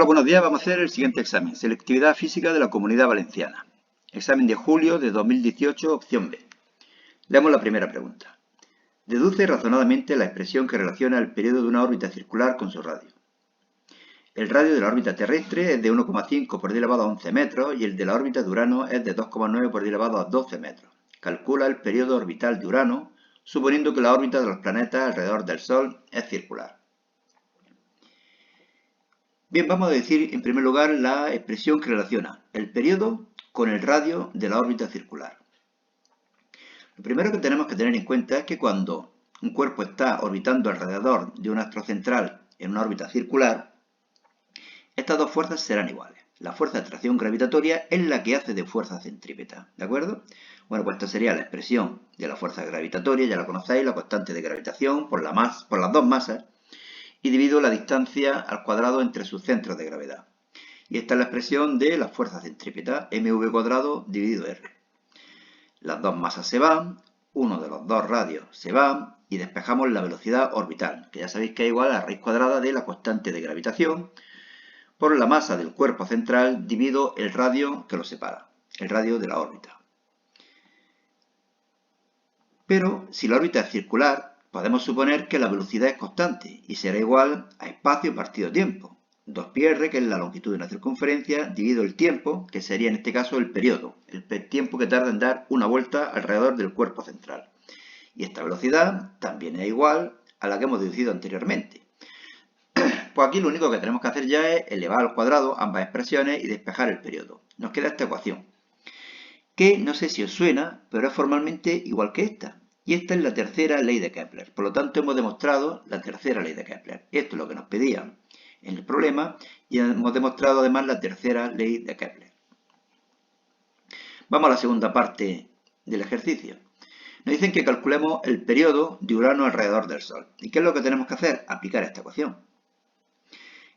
Hola, buenos días. Vamos a hacer el siguiente examen. Selectividad física de la Comunidad Valenciana. Examen de julio de 2018, opción B. Leemos la primera pregunta. Deduce razonadamente la expresión que relaciona el periodo de una órbita circular con su radio. El radio de la órbita terrestre es de 1,5 por 10 elevado a 11 metros y el de la órbita de Urano es de 2,9 por 10 elevado a 12 metros. Calcula el periodo orbital de Urano, suponiendo que la órbita de los planetas alrededor del Sol es circular. Bien, vamos a decir en primer lugar la expresión que relaciona el periodo con el radio de la órbita circular. Lo primero que tenemos que tener en cuenta es que cuando un cuerpo está orbitando alrededor de un astro central en una órbita circular, estas dos fuerzas serán iguales. La fuerza de atracción gravitatoria es la que hace de fuerza centrípeta, ¿de acuerdo? Bueno, pues esta sería la expresión de la fuerza gravitatoria, ya la conocéis, la constante de gravitación por las dos masas, y divido la distancia al cuadrado entre sus centros de gravedad. Y esta es la expresión de la fuerza centrípeta, mv cuadrado dividido r. Las dos masas se van, uno de los dos radios se va y despejamos la velocidad orbital, que ya sabéis que es igual a la raíz cuadrada de la constante de gravitación por la masa del cuerpo central dividido el radio que lo separa, el radio de la órbita. Pero si la órbita es circular, podemos suponer que la velocidad es constante y será igual a espacio partido tiempo. 2πr, que es la longitud de una circunferencia, dividido el tiempo, que sería en este caso el periodo, el tiempo que tarda en dar una vuelta alrededor del cuerpo central. Y esta velocidad también es igual a la que hemos deducido anteriormente. Pues aquí lo único que tenemos que hacer ya es elevar al cuadrado ambas expresiones y despejar el periodo. Nos queda esta ecuación, que no sé si os suena, pero es formalmente igual que esta. Y esta es la tercera ley de Kepler. Por lo tanto, hemos demostrado la tercera ley de Kepler. Esto es lo que nos pedían en el problema y hemos demostrado además la tercera ley de Kepler. Vamos a la segunda parte del ejercicio. Nos dicen que calculemos el periodo de Urano alrededor del Sol. ¿Y qué es lo que tenemos que hacer? Aplicar esta ecuación.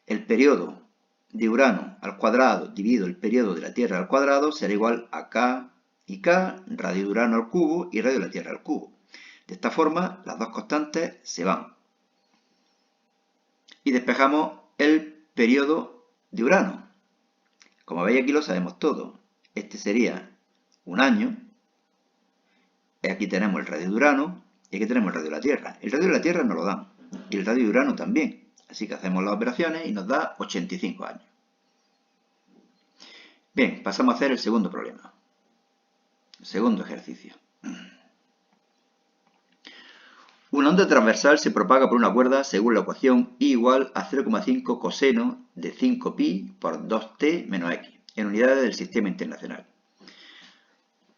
El periodo de Urano al cuadrado dividido el periodo de la Tierra al cuadrado será igual a K y K, radio de Urano al cubo y radio de la Tierra al cubo. De esta forma, las dos constantes se van. Y despejamos el periodo de Urano. Como veis, aquí lo sabemos todo. Este sería un año. Aquí tenemos el radio de Urano y aquí tenemos el radio de la Tierra. El radio de la Tierra nos lo dan y el radio de Urano también. Así que hacemos las operaciones y nos da 85 años. Bien, pasamos a hacer el segundo problema. Segundo ejercicio. Una onda transversal se propaga por una cuerda según la ecuación I igual a 0,5 coseno de 5pi por 2t menos x, en unidades del sistema internacional.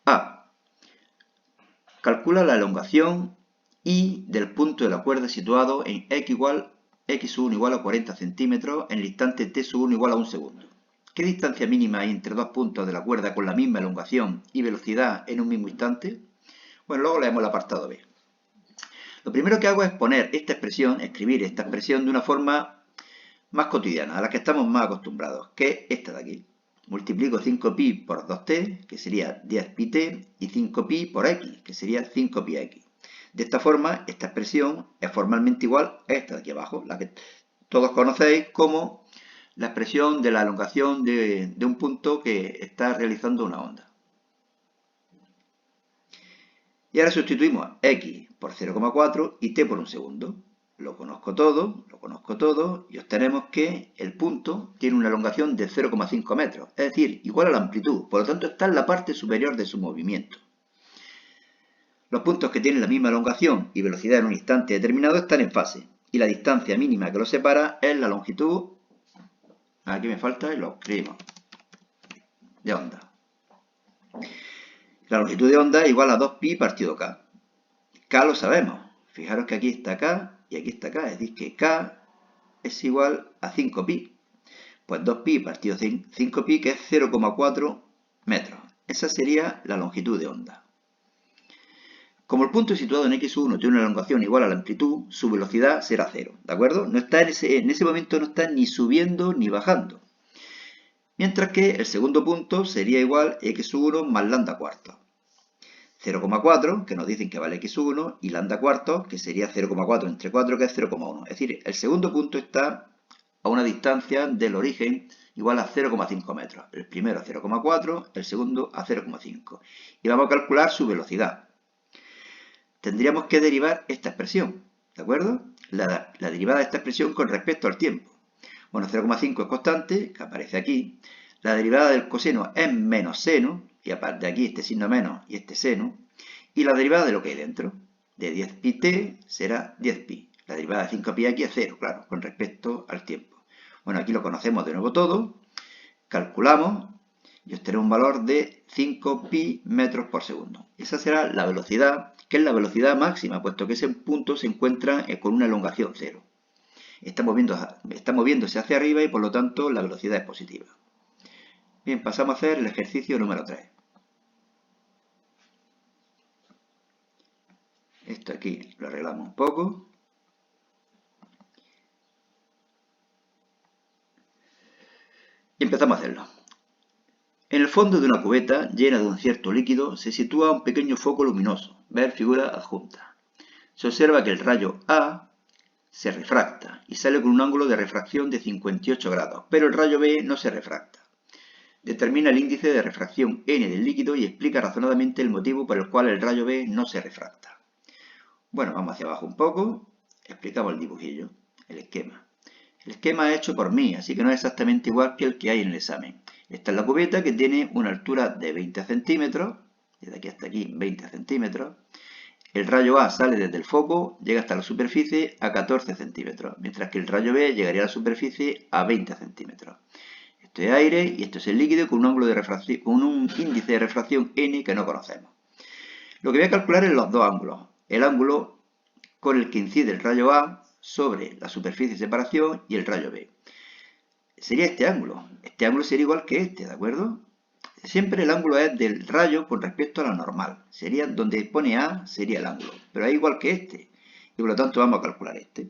A. Calcula la elongación I del punto de la cuerda situado en x1 igual a 40 centímetros en el instante t1 igual a 1 segundo. ¿Qué distancia mínima hay entre dos puntos de la cuerda con la misma elongación y velocidad en un mismo instante? Bueno, luego leemos el apartado B. Lo primero que hago es poner esta expresión, escribir esta expresión de una forma más cotidiana, a la que estamos más acostumbrados, que es esta de aquí. Multiplico 5pi por 2t, que sería 10πt, y 5pi por x, que sería 5πx. De esta forma, esta expresión es formalmente igual a esta de aquí abajo, la que todos conocéis como la expresión de la elongación de un punto que está realizando una onda. Y ahora sustituimos x por 0,4 y t por un segundo. Lo conozco todo y obtenemos que el punto tiene una elongación de 0,5 metros, es decir, igual a la amplitud, por lo tanto está en la parte superior de su movimiento. Los puntos que tienen la misma elongación y velocidad en un instante determinado están en fase y la distancia mínima que los separa es la longitud, aquí me falta y lo escribimos, de onda. La longitud de onda es igual a 2pi partido k. K lo sabemos. Fijaros que aquí está K y aquí está K. Es decir, que K es igual a 5pi. Pues 2pi partido 5pi, que es 0,4 metros. Esa sería la longitud de onda. Como el punto situado en x1 tiene una elongación igual a la amplitud, su velocidad será 0. ¿De acuerdo? No está en ese momento no está ni subiendo ni bajando. Mientras que el segundo punto sería igual a x1 más lambda cuarto. 0,4, que nos dicen que vale x1, y lambda cuarto, que sería 0,4 entre 4, que es 0,1. Es decir, el segundo punto está a una distancia del origen igual a 0,5 metros. El primero a 0,4, el segundo a 0,5. Y vamos a calcular su velocidad. Tendríamos que derivar esta expresión, ¿de acuerdo? La derivada de esta expresión con respecto al tiempo. Bueno, 0,5 es constante, que aparece aquí. La derivada del coseno es menos seno, y aparte de aquí este signo menos y este seno. Y la derivada de lo que hay dentro, de 10πt, será 10π. La derivada de 5π aquí es 0, claro, con respecto al tiempo. Bueno, aquí lo conocemos de nuevo todo. Calculamos y obtenemos un valor de 5π metros por segundo. Esa será la velocidad, que es la velocidad máxima, puesto que ese punto se encuentra con una elongación 0. Está moviéndose hacia arriba y por lo tanto la velocidad es positiva. Bien, pasamos a hacer el ejercicio número 3. Esto aquí lo arreglamos un poco. Y empezamos a hacerlo. En el fondo de una cubeta llena de un cierto líquido se sitúa un pequeño foco luminoso. Ver figura adjunta. Se observa que el rayo A se refracta y sale con un ángulo de refracción de 58 grados, pero el rayo B no se refracta. Determina el índice de refracción n del líquido y explica razonadamente el motivo por el cual el rayo B no se refracta. Bueno, vamos hacia abajo un poco, explicamos el dibujillo, el esquema. El esquema es hecho por mí, así que no es exactamente igual que el que hay en el examen. Esta es la cubeta que tiene una altura de 20 centímetros, desde aquí hasta aquí 20 centímetros. El rayo A sale desde el foco, llega hasta la superficie a 14 centímetros, mientras que el rayo B llegaría a la superficie a 20 centímetros. Esto es aire y esto es el líquido con un ángulo de refracción, con un índice de refracción n que no conocemos. Lo que voy a calcular es los dos ángulos. El ángulo con el que incide el rayo A sobre la superficie de separación y el rayo B. Sería este ángulo. Este ángulo sería igual que este, ¿de acuerdo? Siempre el ángulo es del rayo con respecto a la normal. Sería donde pone A, sería el ángulo. Pero es igual que este. Y por lo tanto vamos a calcular este.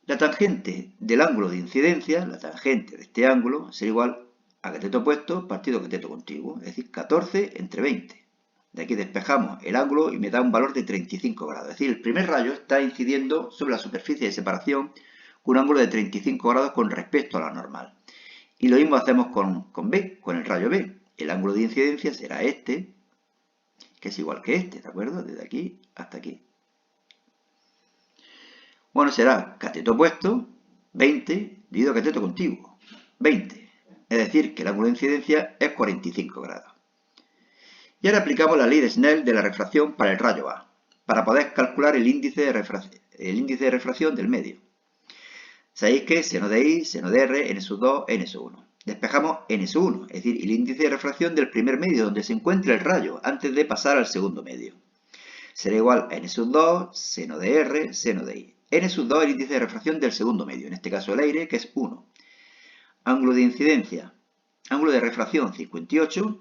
La tangente del ángulo de incidencia, la tangente de este ángulo, será igual a cateto opuesto partido cateto contiguo. Es decir, 14 entre 20. De aquí despejamos el ángulo y me da un valor de 35 grados. Es decir, el primer rayo está incidiendo sobre la superficie de separación con un ángulo de 35 grados con respecto a la normal. Y lo mismo hacemos con B, con el rayo B. El ángulo de incidencia será este, que es igual que este, ¿de acuerdo? Desde aquí hasta aquí. Bueno, será cateto opuesto, 20, dividido cateto contiguo, 20. Es decir, que el ángulo de incidencia es 45 grados. Y ahora aplicamos la ley de Snell de la refracción para el rayo A, para poder calcular el índice de refracción del medio. Sabéis que seno de I, seno de R, n sub 2, n sub 1. Despejamos n sub 1, es decir, el índice de refracción del primer medio donde se encuentra el rayo, antes de pasar al segundo medio. Será igual a n sub 2, seno de R, seno de I. N sub 2 es el índice de refracción del segundo medio, en este caso el aire, que es 1. Ángulo de incidencia, ángulo de refracción 58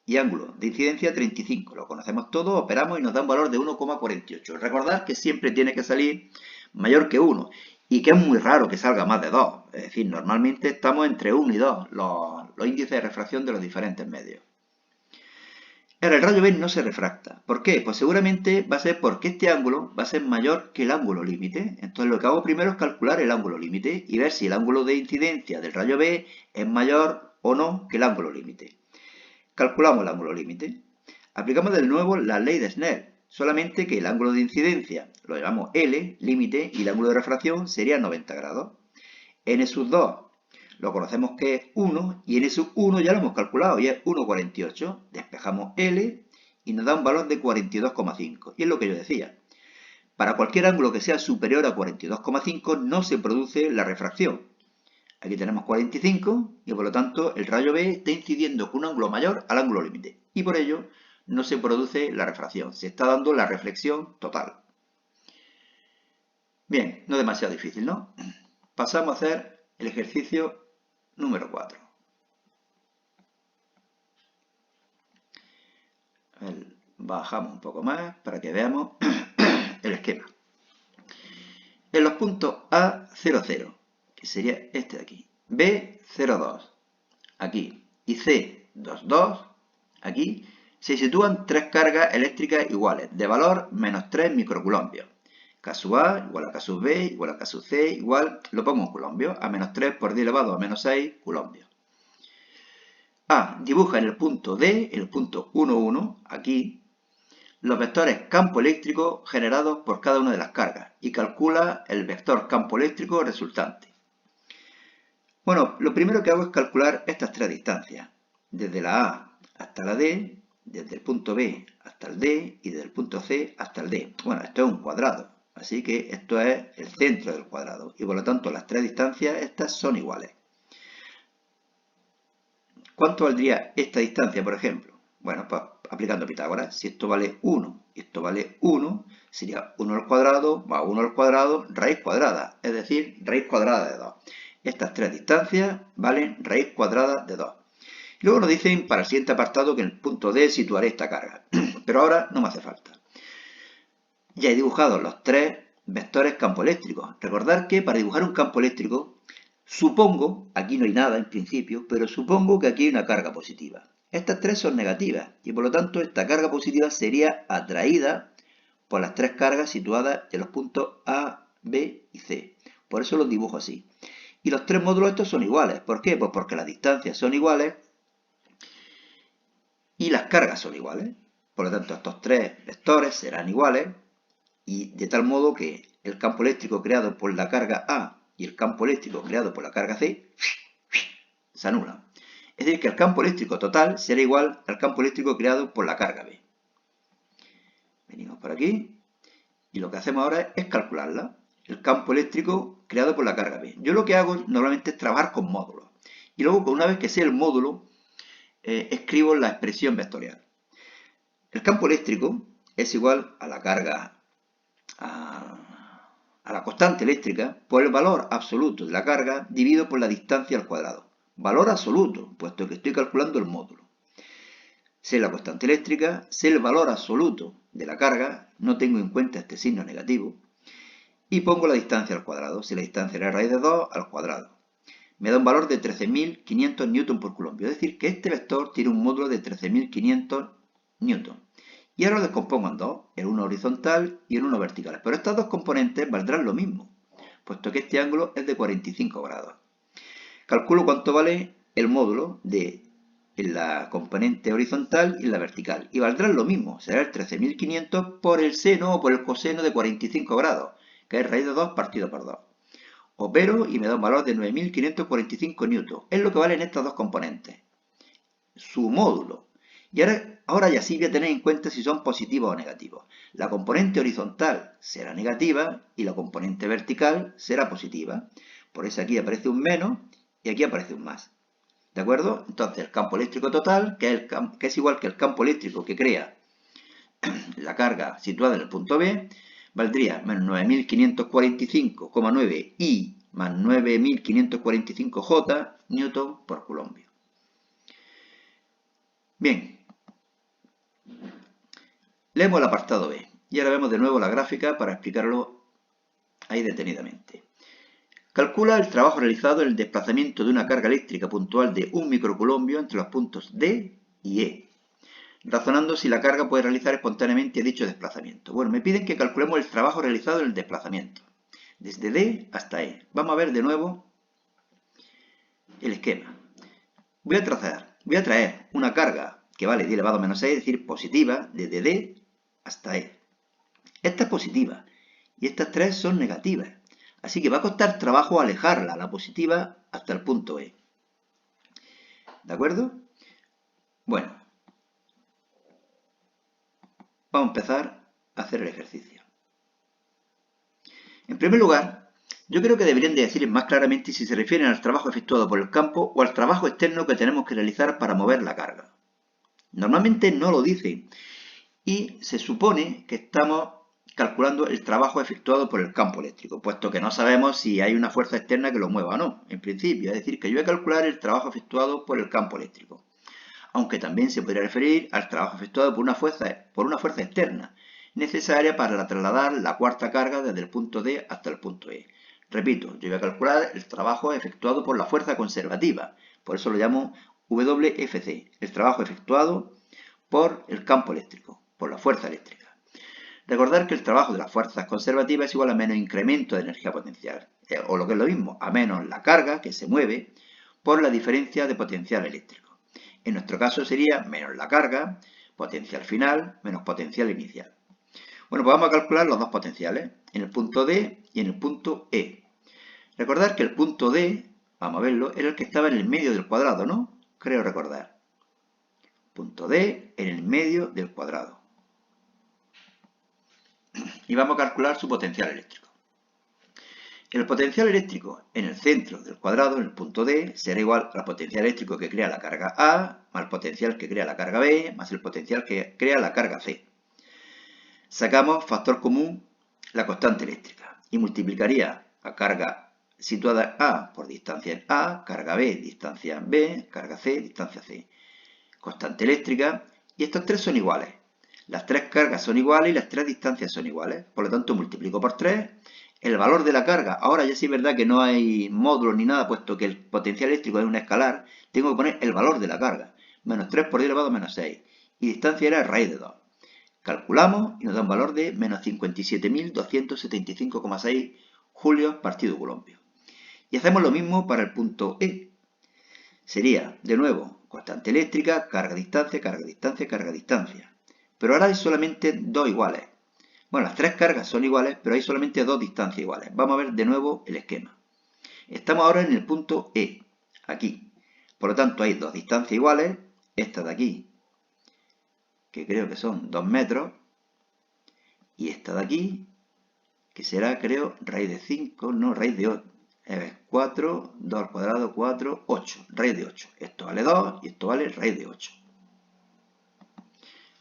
y ángulo de incidencia 35. Lo conocemos todo, operamos y nos da un valor de 1,48. Recordad que siempre tiene que salir mayor que 1 y que es muy raro que salga más de 2. Es decir, normalmente estamos entre 1 y 2 los índices de refracción de los diferentes medios. Ahora, el rayo B no se refracta. ¿Por qué? Pues seguramente va a ser porque este ángulo va a ser mayor que el ángulo límite. Entonces lo que hago primero es calcular el ángulo límite y ver si el ángulo de incidencia del rayo B es mayor o no que el ángulo límite. Calculamos el ángulo límite. Aplicamos de nuevo la ley de Snell, solamente que el ángulo de incidencia lo llamamos L, límite, y el ángulo de refracción sería 90 grados. N sub 2 lo conocemos que es 1 y n sub 1 ya lo hemos calculado y es 1,48. Despejamos L y nos da un valor de 42,5. Y es lo que yo decía. Para cualquier ángulo que sea superior a 42,5 no se produce la refracción. Aquí tenemos 45 y por lo tanto el rayo B está incidiendo con un ángulo mayor al ángulo límite. Y por ello no se produce la refracción. Se está dando la reflexión total. Bien, no demasiado difícil, ¿no? Pasamos a hacer el ejercicio número 4. Bajamos un poco más para que veamos el esquema. En los puntos A, 0, 0, que sería este de aquí, B, 0, 2, aquí, y C, 2, 2, aquí, se sitúan tres cargas eléctricas iguales, de valor menos 3 microcoulombios. K sub A igual a K sub B igual a K sub C igual, lo pongo en coulombios, a menos 3 por 10 elevado a menos 6 coulombios. A dibuja en el punto D, el punto 1, 1, aquí, los vectores campo eléctrico generados por cada una de las cargas y calcula el vector campo eléctrico resultante. Bueno, lo primero que hago es calcular estas tres distancias, desde la A hasta la D, desde el punto B hasta el D y desde el punto C hasta el D. Bueno, esto es un cuadrado, así que esto es el centro del cuadrado y por lo tanto las tres distancias estas son iguales. ¿Cuánto valdría esta distancia, por ejemplo? Bueno, pues aplicando Pitágoras, si esto vale 1 y esto vale 1, sería 1 al cuadrado más 1 al cuadrado, raíz cuadrada, es decir, raíz cuadrada de 2. Estas tres distancias valen raíz cuadrada de 2. Y luego nos dicen para el siguiente apartado que en el punto D situaré esta carga, pero ahora no me hace falta. Ya he dibujado los tres vectores campo eléctricos. Recordad que para dibujar un campo eléctrico, supongo, aquí no hay nada en principio, pero supongo que aquí hay una carga positiva. Estas tres son negativas y por lo tanto esta carga positiva sería atraída por las tres cargas situadas en los puntos A, B y C. Por eso los dibujo así. Y los tres módulos estos son iguales. ¿Por qué? Pues porque las distancias son iguales y las cargas son iguales. Por lo tanto, estos tres vectores serán iguales y de tal modo que el campo eléctrico creado por la carga A y el campo eléctrico creado por la carga C se anulan. Es decir, que el campo eléctrico total será igual al campo eléctrico creado por la carga B. Venimos por aquí y lo que hacemos ahora es calcularla. El campo eléctrico creado por la carga B. Yo lo que hago normalmente es trabajar con módulos. Y luego, una vez que sé el módulo, escribo la expresión vectorial. El campo eléctrico es igual a la carga, a la constante eléctrica por el valor absoluto de la carga dividido por la distancia al cuadrado. Valor absoluto, puesto que estoy calculando el módulo. Sé la constante eléctrica, sé el valor absoluto de la carga, no tengo en cuenta este signo negativo, y pongo la distancia al cuadrado. Si la distancia es la raíz de 2 al cuadrado. Me da un valor de 13.500 newton por coulombo. Es decir, que este vector tiene un módulo de 13.500 newton. Y ahora lo descompongo en dos, el uno horizontal y el uno vertical. Pero estas dos componentes valdrán lo mismo, puesto que este ángulo es de 45 grados. Calculo cuánto vale el módulo de la componente horizontal y la vertical. Y valdrán lo mismo, será el 13.500 por el seno o por el coseno de 45 grados, que es raíz de 2 partido por 2. Opero y me da un valor de 9.545 newton. Es lo que valen estas dos componentes. Su módulo. Y ahora ya sí voy a tener en cuenta si son positivos o negativos. La componente horizontal será negativa y la componente vertical será positiva. Por eso aquí aparece un menos y aquí aparece un más. ¿De acuerdo? Entonces el campo eléctrico total, que es igual que el campo eléctrico que crea la carga situada en el punto B, valdría menos 9.545,9 I más 9.545 J newton por coulombo. Bien, leemos el apartado B y ahora vemos de nuevo la gráfica para explicarlo ahí detenidamente. Calcula el trabajo realizado en el desplazamiento de una carga eléctrica puntual de 1 microcoulombo entre los puntos D y E, razonando si la carga puede realizar espontáneamente dicho desplazamiento. Bueno, me piden que calculemos el trabajo realizado en el desplazamiento, desde D hasta E. Vamos a ver de nuevo el esquema. Voy a traer una carga que vale 10 elevado a menos 6, es decir, positiva, desde D hasta E. Esta es positiva y estas tres son negativas. Así que va a costar trabajo alejarla, la positiva, hasta el punto E. ¿De acuerdo? Bueno, vamos a empezar a hacer el ejercicio. En primer lugar, yo creo que deberían de decir más claramente si se refieren al trabajo efectuado por el campo o al trabajo externo que tenemos que realizar para mover la carga. Normalmente no lo dicen y se supone que estamos calculando el trabajo efectuado por el campo eléctrico, puesto que no sabemos si hay una fuerza externa que lo mueva o no, en principio. Es decir, que yo voy a calcular el trabajo efectuado por el campo eléctrico. Aunque también se podría referir al trabajo efectuado por una fuerza externa, necesaria para trasladar la cuarta carga desde el punto D hasta el punto E. Repito, yo voy a calcular el trabajo efectuado por la fuerza conservativa, por eso lo llamo WFC, el trabajo efectuado por el campo eléctrico, por la fuerza eléctrica. Recordar que el trabajo de las fuerzas conservativas es igual a menos incremento de energía potencial, o lo que es lo mismo, a menos la carga que se mueve por la diferencia de potencial eléctrico. En nuestro caso sería menos la carga, potencial final, menos potencial inicial. Bueno, pues vamos a calcular los dos potenciales, en el punto D y en el punto E. Recordar que el punto D, vamos a verlo, era el que estaba en el medio del cuadrado, ¿no? Creo recordar. Punto D en el medio del cuadrado. Y vamos a calcular su potencial eléctrico. El potencial eléctrico en el centro del cuadrado, en el punto D, será igual al potencial eléctrico que crea la carga A, más el potencial que crea la carga B, más el potencial que crea la carga C. Sacamos factor común la constante eléctrica y multiplicaría a carga situada A por distancia en A, carga B, distancia en B, carga C, distancia C. Constante eléctrica, y estos tres son iguales. Las tres cargas son iguales y las tres distancias son iguales. Por lo tanto, multiplico por 3. El valor de la carga, ahora ya sí es verdad que no hay módulos ni nada, puesto que el potencial eléctrico es un escalar, tengo que poner el valor de la carga. Menos 3 por 10 elevado a menos 6. Y distancia era raíz de 2. Calculamos y nos da un valor de menos 57.275,6 julios partido coulombio. Y hacemos lo mismo para el punto E. Sería, de nuevo, constante eléctrica, carga, distancia, carga, distancia, carga, distancia. Pero ahora hay solamente dos iguales. Bueno, las tres cargas son iguales, pero hay solamente dos distancias iguales. Vamos a ver de nuevo el esquema. Estamos ahora en el punto E, aquí. Por lo tanto, hay dos distancias iguales. Esta de aquí, que creo que son 2 metros. Y esta de aquí, que será, creo, raíz de 5, no, raíz de 8. 4, 2 al cuadrado, 4, 8. Raíz de 8. Esto vale 2 y esto vale raíz de 8.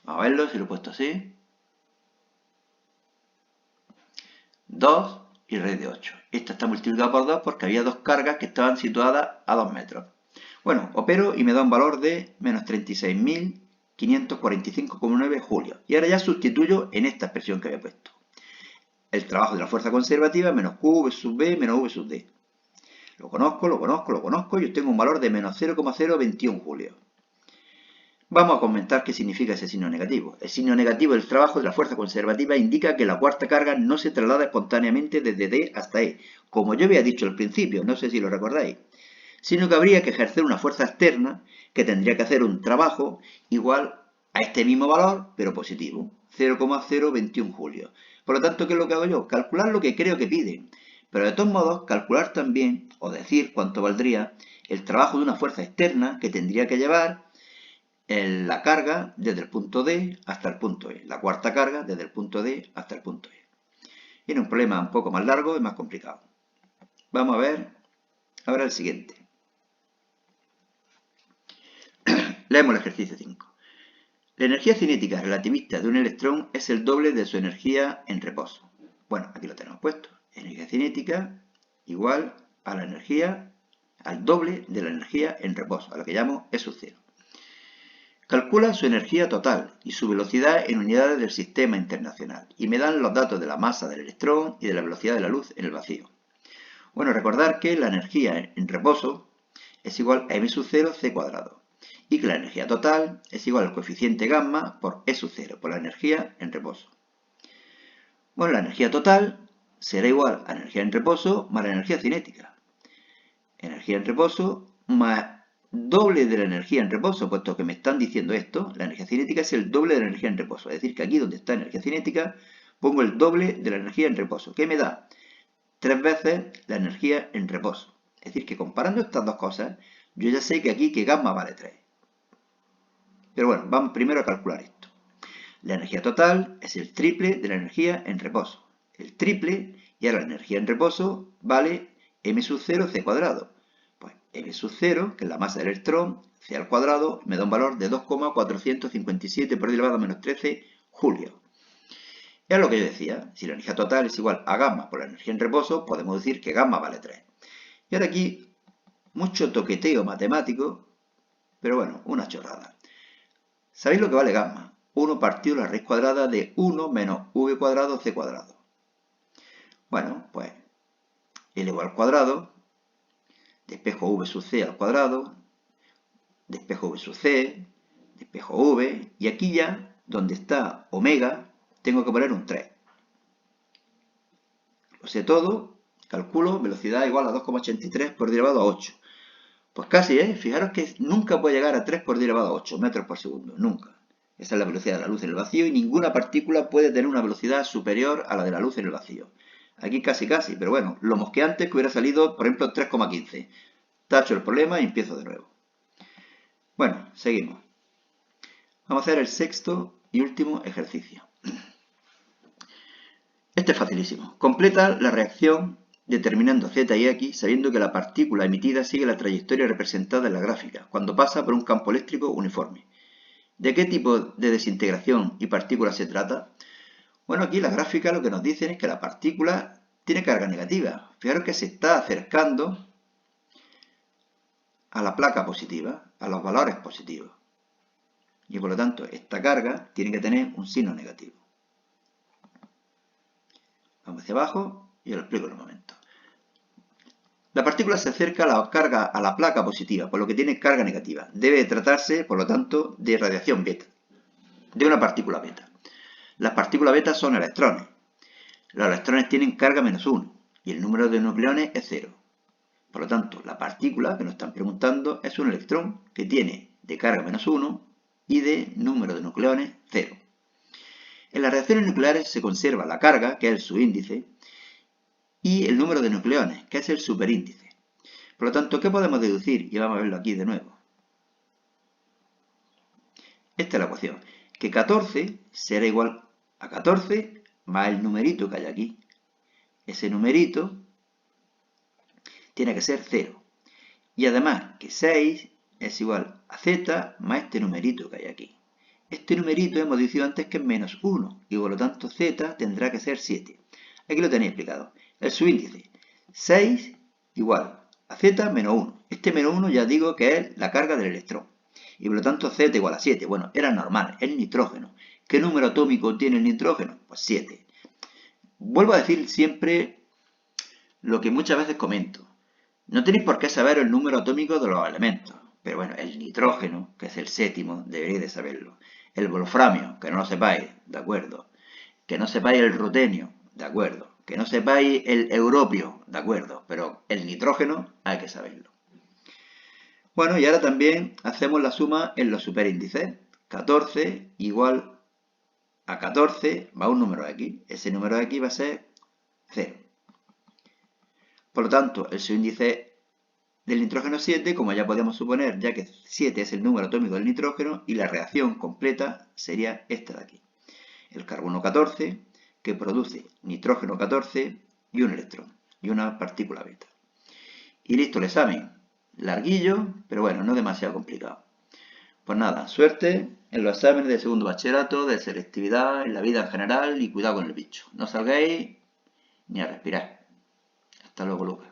Vamos a verlo si lo he puesto así. 2 y raíz de 8. Esto está multiplicado por 2 porque había dos cargas que estaban situadas a 2 metros. Bueno, opero y me da un valor de menos 36.545,9 julios. Y ahora ya sustituyo en esta expresión que había puesto. El trabajo de la fuerza conservativa menos QV sub B menos V sub D. Lo conozco y obtengo un valor de menos 0,021 julios. Vamos a comentar qué significa ese signo negativo. El signo negativo del trabajo de la fuerza conservativa indica que la cuarta carga no se traslada espontáneamente desde D hasta E, como yo había dicho al principio, no sé si lo recordáis, sino que habría que ejercer una fuerza externa que tendría que hacer un trabajo igual a este mismo valor, pero positivo, 0,021 julios. Por lo tanto, ¿qué es lo que hago yo? Calcular lo que creo que pide, pero de todos modos calcular también, o decir cuánto valdría, el trabajo de una fuerza externa que tendría que llevar la carga desde el punto D hasta el punto E. La cuarta carga desde el punto D hasta el punto E. Viene un problema un poco más largo y más complicado. Vamos a ver ahora el siguiente. Leemos el ejercicio 5. La energía cinética relativista de un electrón es el doble de su energía en reposo. Bueno, aquí lo tenemos puesto. Energía cinética igual a la energía, al doble de la energía en reposo, a lo que llamo E sub 0. Calcula su energía total y su velocidad en unidades del sistema internacional y me dan los datos de la masa del electrón y de la velocidad de la luz en el vacío. Bueno, recordar que la energía en reposo es igual a m sub 0 c cuadrado y que la energía total es igual al coeficiente gamma por E sub 0, por la energía en reposo. Bueno, la energía total será igual a la energía en reposo más la energía cinética. Energía en reposo más doble de la energía en reposo, puesto que me están diciendo esto, la energía cinética es el doble de la energía en reposo. Es decir, que aquí donde está energía cinética, pongo el doble de la energía en reposo. ¿Qué me da? 3 veces la energía en reposo. Es decir, que comparando estas dos cosas, yo ya sé que aquí que gamma vale 3. Pero bueno, vamos primero a calcular esto. La energía total es el triple de la energía en reposo. El triple, y ahora la energía en reposo vale m sub 0 c cuadrado. Pues m sub 0, que es la masa del electrón, c al cuadrado, me da un valor de 2,457 por 10 elevado a menos 13 julios. Es lo que yo decía, si la energía total es igual a gamma por la energía en reposo, podemos decir que gamma vale 3. Y ahora aquí, mucho toqueteo matemático, pero bueno, una chorrada. ¿Sabéis lo que vale gamma? 1 partido la raíz cuadrada de 1 menos v cuadrado c cuadrado. Bueno, pues elevado al cuadrado, despejo v sub c al cuadrado, despejo v sub c, despejo v, y aquí ya, donde está omega, tengo que poner un 3. Lo sé todo, calculo velocidad igual a 2,83 por 10 elevado a 8. Pues casi, ¿eh? Fijaros que nunca puede llegar a 3 por 10 elevado a 8 metros por segundo, nunca. Esa es la velocidad de la luz en el vacío y ninguna partícula puede tener una velocidad superior a la de la luz en el vacío. Aquí casi, pero bueno, lo mosqueante es que hubiera salido, por ejemplo, 3,15. Tacho el problema y empiezo de nuevo. Bueno, seguimos. Vamos a hacer el sexto y último ejercicio. Este es facilísimo. Completa la reacción determinando z y x sabiendo que la partícula emitida sigue la trayectoria representada en la gráfica cuando pasa por un campo eléctrico uniforme. ¿De qué tipo de desintegración y partícula se trata? Bueno, aquí la gráfica lo que nos dicen es que la partícula tiene carga negativa. Fijaros que se está acercando a la placa positiva, a los valores positivos. Y por lo tanto, esta carga tiene que tener un signo negativo. Vamos hacia abajo y os lo explico en un momento. La partícula se acerca a la carga a la placa positiva, por lo que tiene carga negativa. Debe tratarse, por lo tanto, de radiación beta, de una partícula beta. Las partículas beta son electrones. Los electrones tienen carga -1 y el número de nucleones es 0. Por lo tanto, la partícula que nos están preguntando es un electrón que tiene de carga -1 y de número de nucleones 0. En las reacciones nucleares se conserva la carga, que es el subíndice, y el número de nucleones, que es el superíndice. Por lo tanto, ¿qué podemos deducir? Y vamos a verlo aquí de nuevo. Esta es la ecuación, que 14 será igual a 14 más el numerito que hay aquí. Ese numerito tiene que ser 0. Y además que 6 es igual a z más este numerito que hay aquí. Este numerito hemos dicho antes que es -1 y por lo tanto z tendrá que ser 7. Aquí lo tenéis explicado. El subíndice 6 igual a z menos 1. Este menos 1 ya digo que es la carga del electrón. Y por lo tanto z igual a 7. Bueno, era normal, el nitrógeno. ¿Qué número atómico tiene el nitrógeno? Pues 7. Vuelvo a decir siempre lo que muchas veces comento. No tenéis por qué saber el número atómico de los elementos. Pero bueno, el nitrógeno, que es el séptimo, deberíais de saberlo. El wolframio, que no lo sepáis, de acuerdo. Que no sepáis el rutenio, de acuerdo. Que no sepáis el europio, de acuerdo. Pero el nitrógeno hay que saberlo. Bueno, y ahora también hacemos la suma en los superíndices. 14 igual a 14 más un número x. Ese número x va a ser 0. Por lo tanto, el subíndice del nitrógeno es 7, como ya podemos suponer, ya que 7 es el número atómico del nitrógeno, y la reacción completa sería esta de aquí. El carbono 14, que produce nitrógeno 14 y un electrón, y una partícula beta. Y listo el examen. Larguillo, pero bueno, no demasiado complicado. Pues nada, suerte en los exámenes de segundo bachillerato, de selectividad, en la vida en general y cuidado con el bicho. No salgáis ni a respirar. Hasta luego, Lucas.